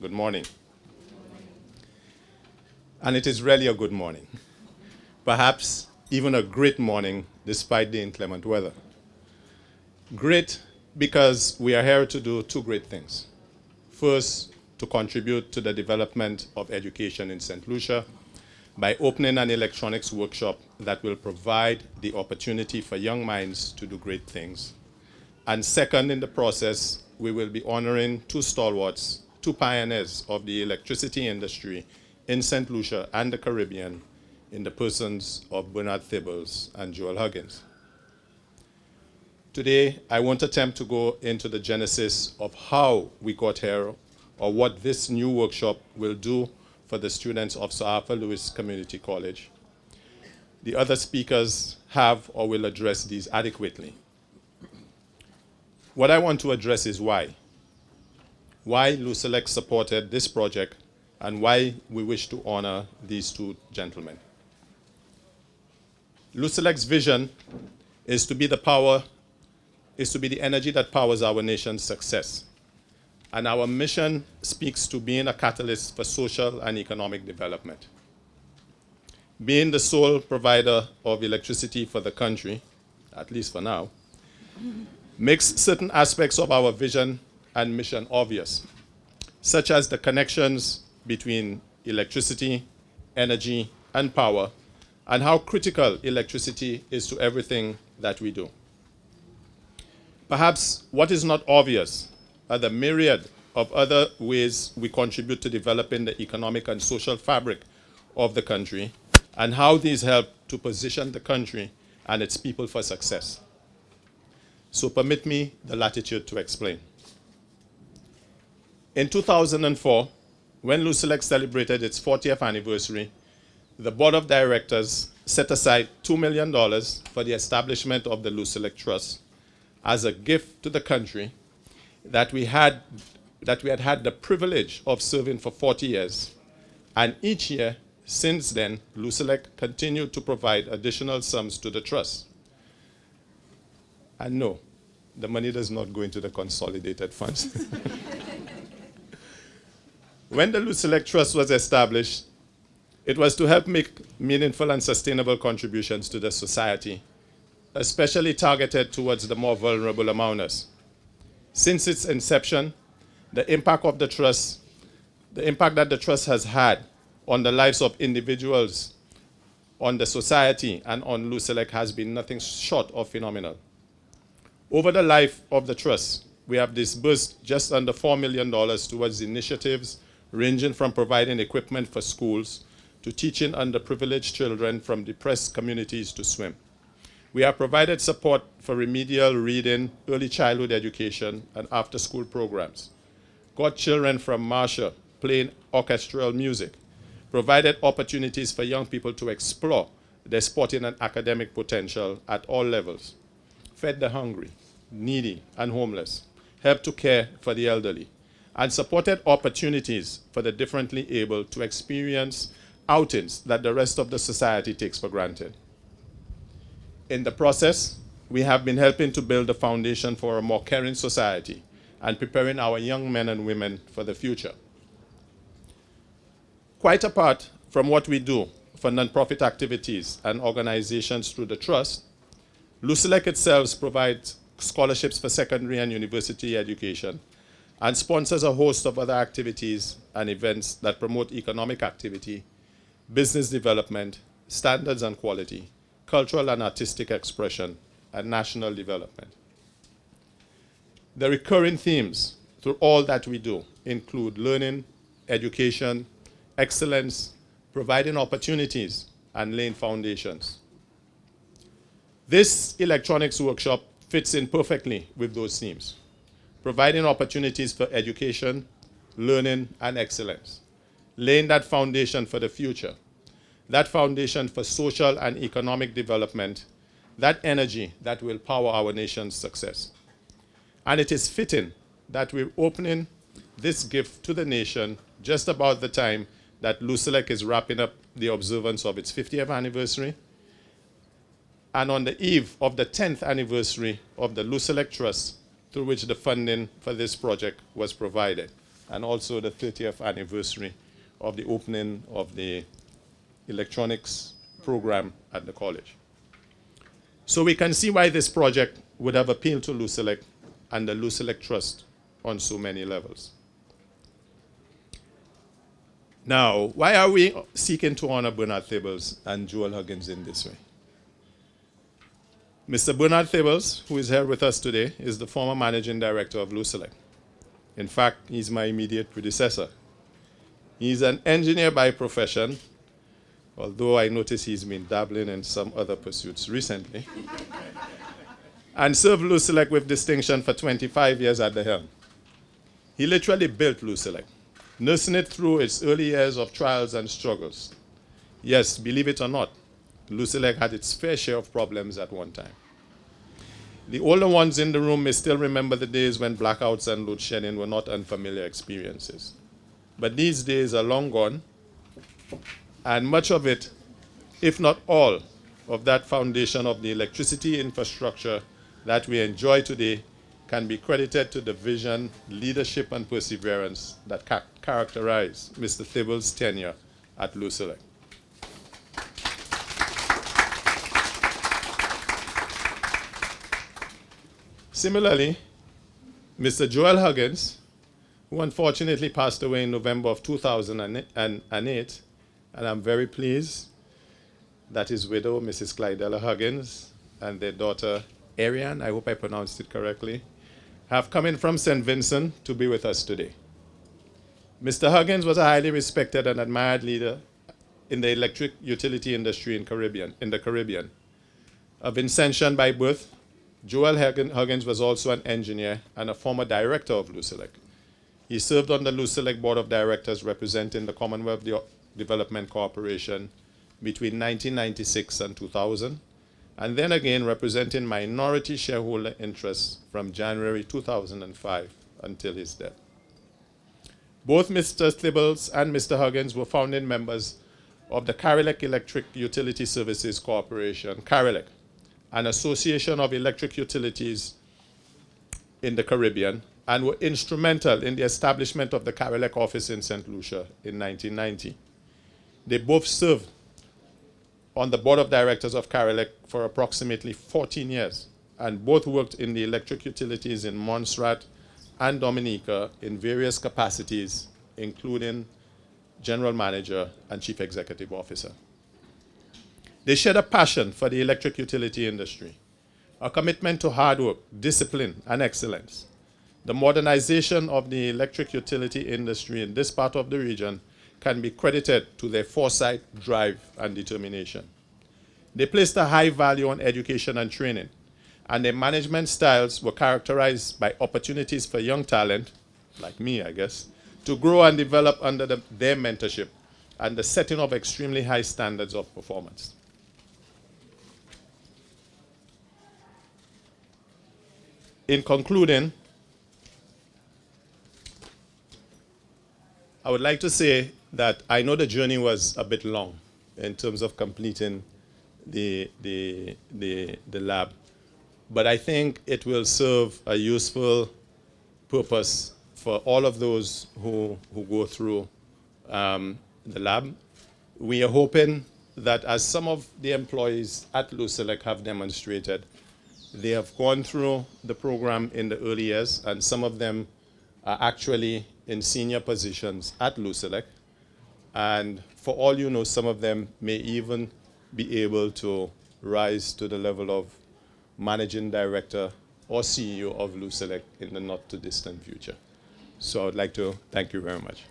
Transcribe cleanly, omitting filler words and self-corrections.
Good morning. And it is really a good morning. Perhaps even a great morning despite the inclement weather. Great because we are here to do two great things. First, to contribute to the development of education in St. Lucia by opening an electronics workshop that will provide the opportunity for young minds to do great things. And second, in the process, we will be honoring two stalwarts, two pioneers of the electricity industry in St. Lucia and the Caribbean in the persons of Bernard Theobalds and Joel Huggins. Today, I won't attempt to go into the genesis of how we got here or what this new workshop will do for the students of Sir Arthur Lewis Community College. The other speakers have or will address these adequately. What I want to address is why. Why LUCELEC supported this project and why we wish to honor these two gentlemen. LUCELEC's vision is to be the energy that powers our nation's success. And our mission speaks to being a catalyst for social and economic development. Being the sole provider of electricity for the country, at least for now, makes certain aspects of our vision and mission obvious, such as the connections between electricity, energy, and power, and how critical electricity is to everything that we do. Perhaps what is not obvious are the myriad of other ways we contribute to developing the economic and social fabric of the country, and how these help to position the country and its people for success. So permit me the latitude to explain. In 2004, when LUCELEC celebrated its 40th anniversary, the board of directors set aside $2 million for the establishment of the LUCELEC Trust as a gift to the country that we had had the privilege of serving for 40 years. And each year since then, LUCELEC continued to provide additional sums to the trust. And no, the money does not go into the consolidated funds. When the LUCELEC Trust was established, it was to help make meaningful and sustainable contributions to the society, especially targeted towards the more vulnerable among us. Since its inception, the impact that the trust has had on the lives of individuals, on the society, and on LUCELEC has been nothing short of phenomenal. Over the life of the trust, we have disbursed just under $4 million towards initiatives ranging from providing equipment for schools to teaching underprivileged children from depressed communities to swim. We have provided support for remedial reading, early childhood education, and after-school programs. Got children from Marcia playing orchestral music. Provided opportunities for young people to explore their sporting and academic potential at all levels. Fed the hungry, needy, and homeless. Helped to care for the elderly. And supported opportunities for the differently able to experience outings that the rest of the society takes for granted. In the process, we have been helping to build a foundation for a more caring society and preparing our young men and women for the future. Quite apart from what we do for nonprofit activities and organizations through the Trust, LUCELEC itself provides scholarships for secondary and university education and sponsors a host of other activities and events that promote economic activity, business development, standards and quality, cultural and artistic expression, and national development. The recurring themes through all that we do include learning, education, excellence, providing opportunities, and laying foundations. This electronics workshop fits in perfectly with those themes, providing opportunities for education, learning, and excellence, laying that foundation for the future, that foundation for social and economic development, that energy that will power our nation's success. And it is fitting that we're opening this gift to the nation just about the time that LUCELEC is wrapping up the observance of its 50th anniversary, and on the eve of the 10th anniversary of the LUCELEC Trust, through which the funding for this project was provided. and also the 30th anniversary of the opening of the electronics program at the college. So we can see why this project would have appealed to LUCELEC and the LUCELEC Trust on so many levels. Now, why are we seeking to honor Bernard Theobalds and Joel Huggins in this way? Mr. Bernard Theobalds, who is here with us today, is the former managing director of LUCELEC. In fact, he's my immediate predecessor. He's an engineer by profession, although I notice he's been dabbling in some other pursuits recently, and served LUCELEC with distinction for 25 years at the helm. He literally built LUCELEC, nursing it through its early years of trials and struggles. Yes, believe it or not, LUCELEC had its fair share of problems at one time. The older ones in the room may still remember the days when blackouts and load shedding were not unfamiliar experiences. But these days are long gone, and much of it, if not all, of that foundation of the electricity infrastructure that we enjoy today can be credited to the vision, leadership, and perseverance that characterize Mr. Theobalds' tenure at LUCELEC. Similarly, Mr. Joel Huggins, who unfortunately passed away in November of 2008, and I'm very pleased that his widow, Mrs. Clydella Huggins, and their daughter, Ariane, I hope I pronounced it correctly, have come in from St. Vincent to be with us today. Mr. Huggins was a highly respected and admired leader in the electric utility industry in the Caribbean. Of Vincentian by birth, Joel Huggins was also an engineer and a former director of LUCELEC. He served on the LUCELEC Board of Directors representing the Commonwealth Development Corporation between 1996 and 2000, and then again representing minority shareholder interests from January 2005 until his death. Both Mr. Theobalds and Mr. Huggins were founding members of the CARILEC Electric Utility Services Corporation, CARILEC, an association of electric utilities in the Caribbean, and were instrumental in the establishment of the CARILEC office in St. Lucia in 1990. They both served on the board of directors of CARILEC for approximately 14 years, and both worked in the electric utilities in Montserrat and Dominica in various capacities, including general manager and chief executive officer. They shared a passion for the electric utility industry, a commitment to hard work, discipline, and excellence. The modernization of the electric utility industry in this part of the region can be credited to their foresight, drive, and determination. They placed a high value on education and training, and their management styles were characterized by opportunities for young talent, like me, I guess, to grow and develop under their mentorship and the setting of extremely high standards of performance. In concluding, I would like to say that I know the journey was a bit long in terms of completing the lab, but I think it will serve a useful purpose for all of those who go through the lab. We are hoping that as some of the employees at LUCELEC have demonstrated, they have gone through the program in the early years, and some of them are actually in senior positions at LUCELEC. And for all you know, some of them may even be able to rise to the level of managing director or CEO of LUCELEC in the not too distant future. So I'd like to thank you very much.